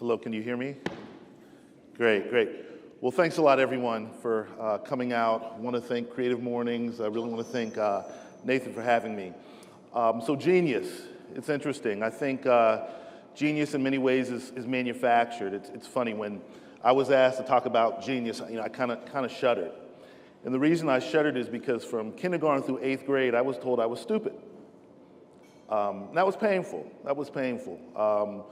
Hello, can you hear me? Great, great. Well, thanks a lot, everyone, for coming out. I want to thank Creative Mornings. I really want to thank Nathan for having me. So genius, it's interesting. I think genius in many ways is manufactured. It's funny, when I was asked to talk about genius, I kind of shuddered. And the reason I shuddered is because from kindergarten through 8th grade, I was told I was stupid. That was painful. That was painful.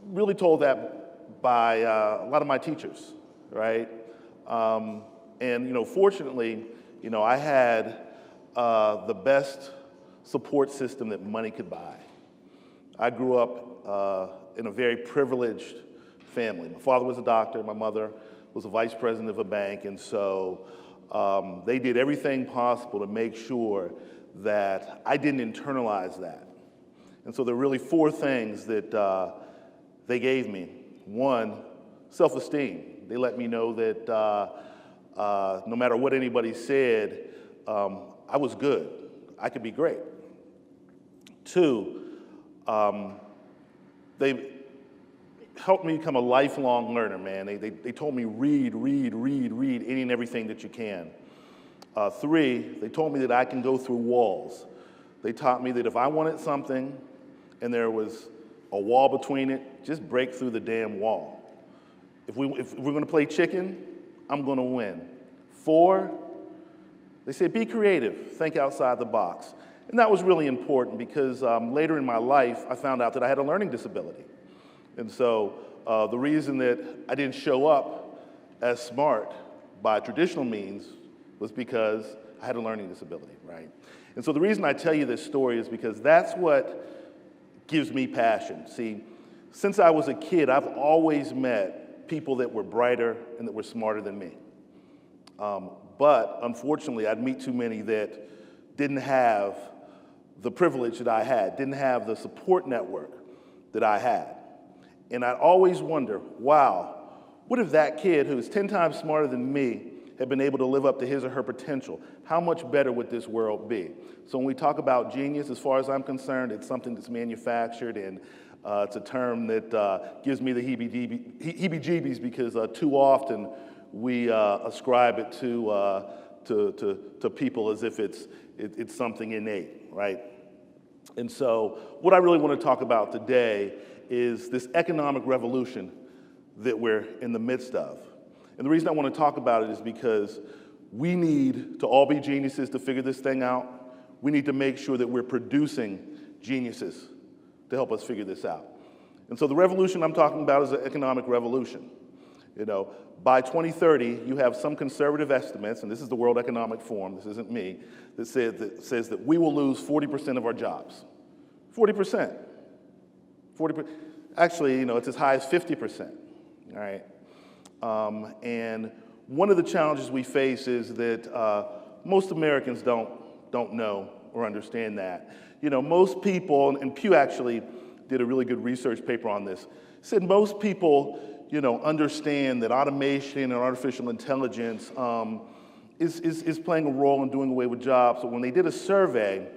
Really told that by a lot of my teachers, right? And fortunately, I had the best support system that money could buy. I grew up in a very privileged family. My father was a doctor. My mother was a vice president of a bank, and so they did everything possible to make sure that I didn't internalize that. And so there are really 4 things that they gave me. 1, self-esteem. They let me know that no matter what anybody said, I was good. I could be great. 2, they helped me become a lifelong learner, man. They told me read any and everything that you can. 3, they told me that I can go through walls. They taught me that if I wanted something and there was a wall between it, just break through the damn wall. If we're gonna play chicken, I'm gonna win. 4, they said be creative, think outside the box. And that was really important because later in my life, I found out that I had a learning disability. And so the reason that I didn't show up as smart by traditional means was because I had a learning disability, right? And so the reason I tell you this story is because that's what gives me passion. See, since I was a kid, I've always met people that were brighter and that were smarter than me. But unfortunately, I'd meet too many that didn't have the privilege that I had, didn't have the support network that I had. And I'd always wonder, wow, what if that kid who's 10 times smarter than me had been able to live up to his or her potential? How much better would this world be? So when we talk about genius, as far as I'm concerned, it's something that's manufactured, and it's a term that gives me the heebie-jeebies because too often we ascribe it to people as if it's something innate, right? And so what I really want to talk about today is this economic revolution that we're in the midst of. And the reason I want to talk about it is because we need to all be geniuses to figure this thing out. We need to make sure that we're producing geniuses to help us figure this out. And so the revolution I'm talking about is an economic revolution. By 2030, you have some conservative estimates, and this is the World Economic Forum, this isn't me, that says that we will lose 40% of our jobs. 40%. 40%. Actually, it's as high as 50%, all right? And one of the challenges we face is that most Americans don't know or understand that. Most people, and Pew actually did a really good research paper on this, said most people, understand that automation and artificial intelligence is playing a role in doing away with jobs. So when they did a survey,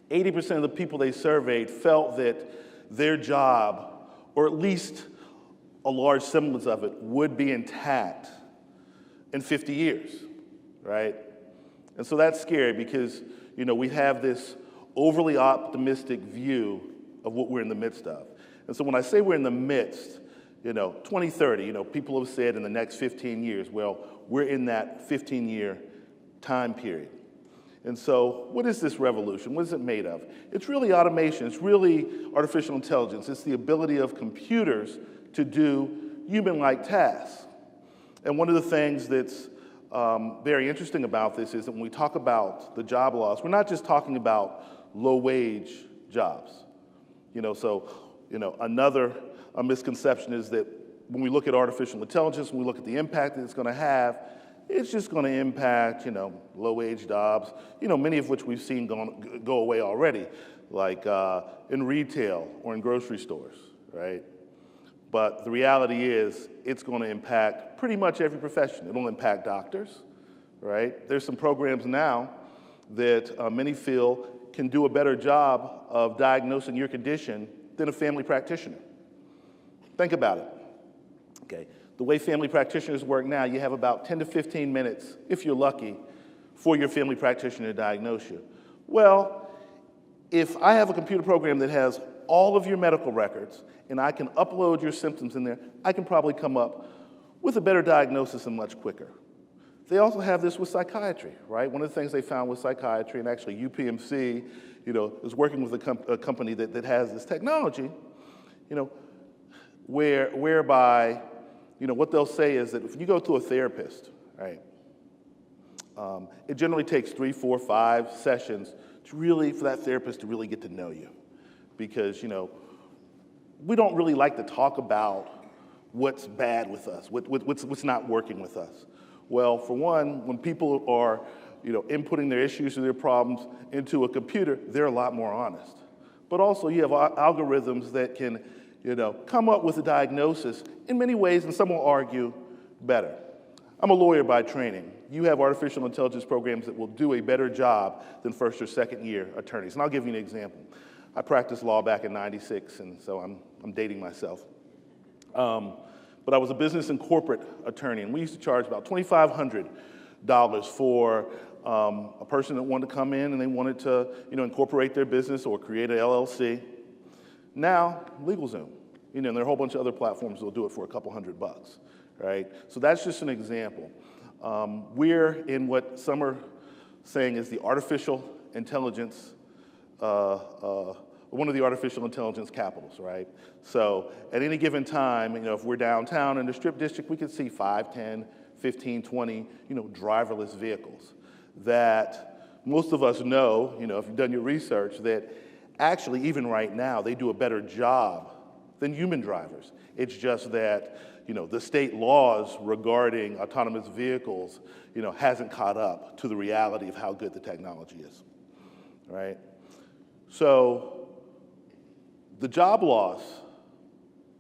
80% of the people they surveyed felt that their job, or at least a large semblance of it, would be intact in 50 years, right? And so that's scary because, we have this overly optimistic view of what we're in the midst of. And so when I say we're in the midst, 2030, people have said in the next 15 years, well, we're in that 15-year time period. And so what is this revolution? What is it made of? It's really automation. It's really artificial intelligence. It's the ability of computers to do human-like tasks. And one of the things that's very interesting about this is that when we talk about the job loss, we're not just talking about low-wage jobs. Another misconception is that when we look at artificial intelligence, when we look at the impact that it's going to have, it's just going to impact, low-wage jobs, many of which we've seen go away already, like in retail or in grocery stores, right? But the reality is it's going to impact pretty much every profession. It'll impact doctors, right? There's some programs now that many feel can do a better job of diagnosing your condition than a family practitioner. Think about it. Okay. The way family practitioners work now, you have about 10 to 15 minutes, if you're lucky, for your family practitioner to diagnose you. Well, if I have a computer program that has all of your medical records and I can upload your symptoms in there, I can probably come up with a better diagnosis and much quicker. They also have this with psychiatry, right? One of the things they found with psychiatry, and actually UPMC, is working with a company that has this technology, whereby, what they'll say is that if you go to a therapist, right, it generally takes 3, 4, 5 sessions for that therapist to really get to know you. Because, we don't really like to talk about what's bad with us, what's not working with us. Well, for one, when people are, inputting their issues or their problems into a computer, they're a lot more honest. But also you have algorithms that can, come up with a diagnosis in many ways, and some will argue, better. I'm a lawyer by training. You have artificial intelligence programs that will do a better job than first or second year attorneys. And I'll give you an example. I practiced law back in '96, and so I'm dating myself. But I was a business and corporate attorney, and we used to charge about $2,500 for a person that wanted to come in and they wanted to, incorporate their business or create an LLC. Now, LegalZoom, and there are a whole bunch of other platforms that will do it for a couple $100, right? So that's just an example. We're in what some are saying is the artificial intelligence, one of the artificial intelligence capitals, right? So at any given time, if we're downtown in the Strip District, we could see 5, 10, 15, 20, driverless vehicles that most of us know, if you've done your research, that actually even right now, they do a better job than human drivers. It's just that, the state laws regarding autonomous vehicles, hasn't caught up to the reality of how good the technology is, right? So the job loss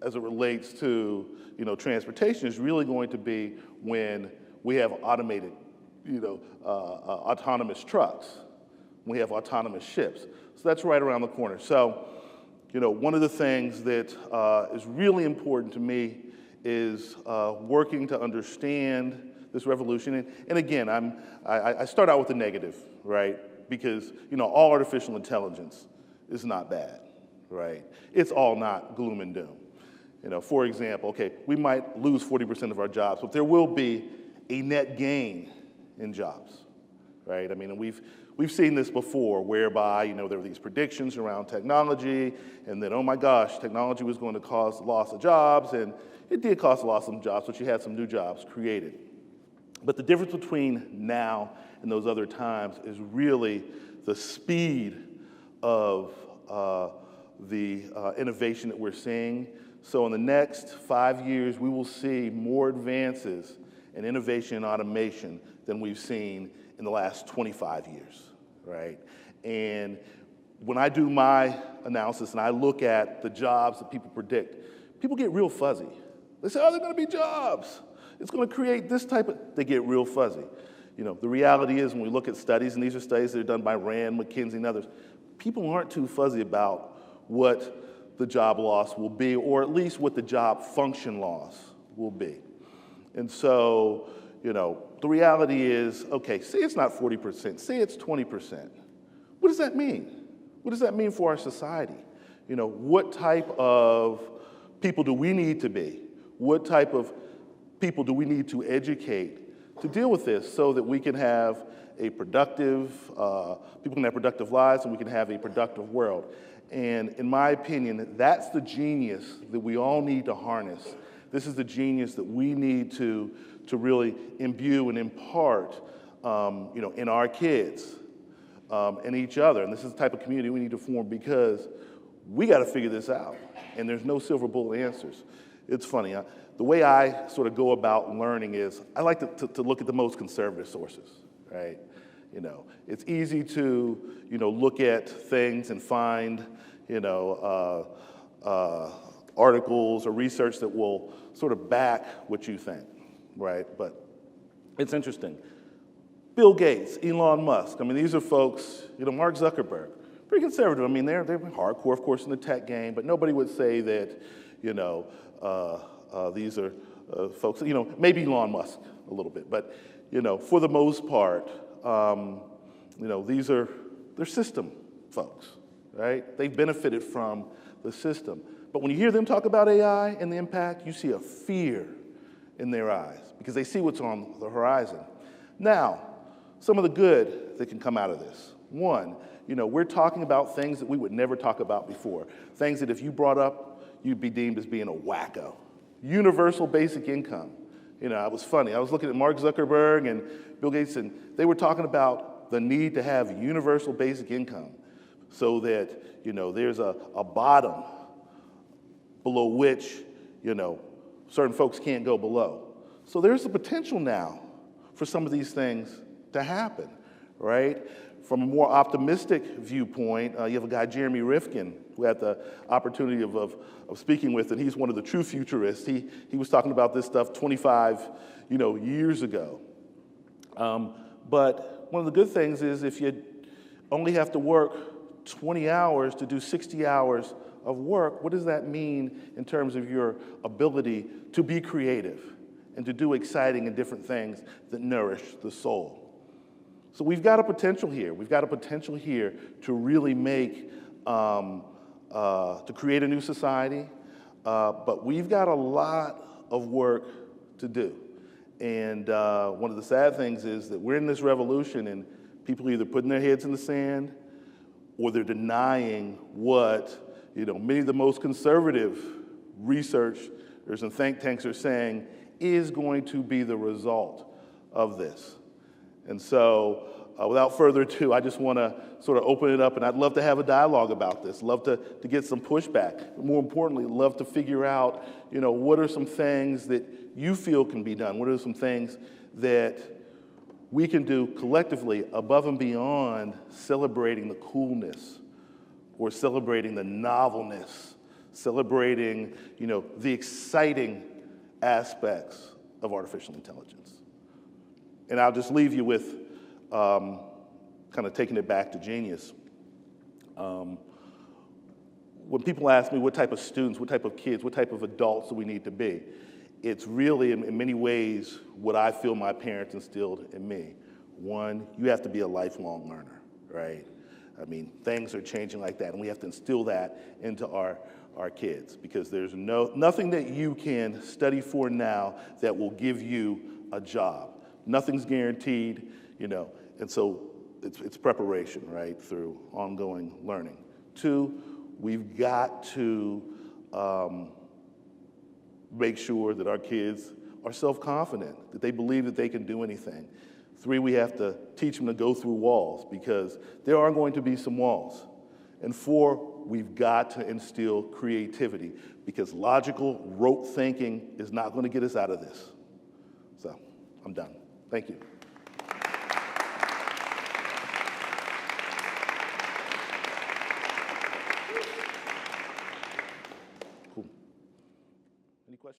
as it relates to, transportation is really going to be when we have automated, autonomous trucks, when we have autonomous ships. So that's right around the corner. So, one of the things that is really important to me is working to understand this revolution. And again, I start out with the negative, right? Because, all artificial intelligence is not bad, right? It's all not gloom and doom. For example, okay, we might lose 40% of our jobs, but there will be a net gain in jobs, right? I mean, we've seen this before, whereby, there were these predictions around technology, and then, oh my gosh, technology was going to cause the loss of jobs, and it did cause the loss of jobs, but you had some new jobs created. But the difference between now and those other times is really the speed of the innovation that we're seeing. So in the next 5 years, we will see more advances in innovation and automation than we've seen in the last 25 years, right? And when I do my analysis and I look at the jobs that people predict, people get real fuzzy. They say, oh, they're gonna be jobs. It's gonna create this type of, they get real fuzzy. The reality is when we look at studies, and these are studies that are done by Rand, McKinsey, and others, people aren't too fuzzy about what the job loss will be, or at least what the job function loss will be. And so, the reality is, okay, say it's not 40%, say it's 20%. What does that mean? What does that mean for our society? What type of people do we need to be? What type of people do we need to educate to deal with this so that we can have a productive, people can have productive lives and we can have a productive world? And in my opinion, that's the genius that we all need to harness. This is the genius that we need to really imbue and impart, in our kids and each other. And this is the type of community we need to form because we got to figure this out. And there's no silver bullet answers. It's funny. The way I sort of go about learning is I like to look at the most conservative sources, right? It's easy to, look at things and find, articles or research that will sort of back what you think, right? But it's interesting. Bill Gates, Elon Musk, these are folks, Mark Zuckerberg, pretty conservative. They're hardcore, of course, in the tech game, but nobody would say that, You know, these are folks, you know, maybe Elon Musk a little bit, but, you know, for the most part, you know, they're system folks, right? They've benefited from the system. But when you hear them talk about AI and the impact, you see a fear in their eyes because they see what's on the horizon. Now, some of the good that can come out of this. One, you know, we're talking about things that we would never talk about before. Things that if you brought up, you'd be deemed as being a wacko. Universal basic income. You know, it was funny. I was looking at Mark Zuckerberg and Bill Gates, and they were talking about the need to have universal basic income so that, you know, there's a bottom below which, you know, certain folks can't go below. So there's the potential now for some of these things to happen, right? From a more optimistic viewpoint, you have a guy, Jeremy Rifkin, who I had the opportunity of speaking with, and he's one of the true futurists. He was talking about this stuff 25, you know, years ago. But one of the good things is if you only have to work 20 hours to do 60 hours of work, what does that mean in terms of your ability to be creative and to do exciting and different things that nourish the soul? So we've got a potential here. We've got a potential here to really make, to create a new society, but we've got a lot of work to do. And one of the sad things is that we're in this revolution and people are either putting their heads in the sand or they're denying what, you know, many of the most conservative researchers and think tanks are saying is going to be the result of this. And so, without further ado, I just want to sort of open it up, and I'd love to have a dialogue about this, love to get some pushback, but more importantly, love to figure out, you know, what are some things that you feel can be done? What are some things that we can do collectively above and beyond celebrating the coolness or celebrating the novelness, celebrating, you know, the exciting aspects of artificial intelligence? And I'll just leave you with kind of taking it back to genius. When people ask me what type of students, what type of kids, what type of adults do we need to be, it's really, in many ways, what I feel my parents instilled in me. One, you have to be a lifelong learner, right? I mean, things are changing like that, and we have to instill that into our kids because there's nothing that you can study for now that will give you a job. Nothing's guaranteed, you know, and so it's preparation, right, through ongoing learning. Two, we've got to make sure that our kids are self-confident, that they believe that they can do anything. Three, we have to teach them to go through walls because there are going to be some walls. And four, we've got to instill creativity because logical, rote thinking is not going to get us out of this. So, I'm done. Thank you.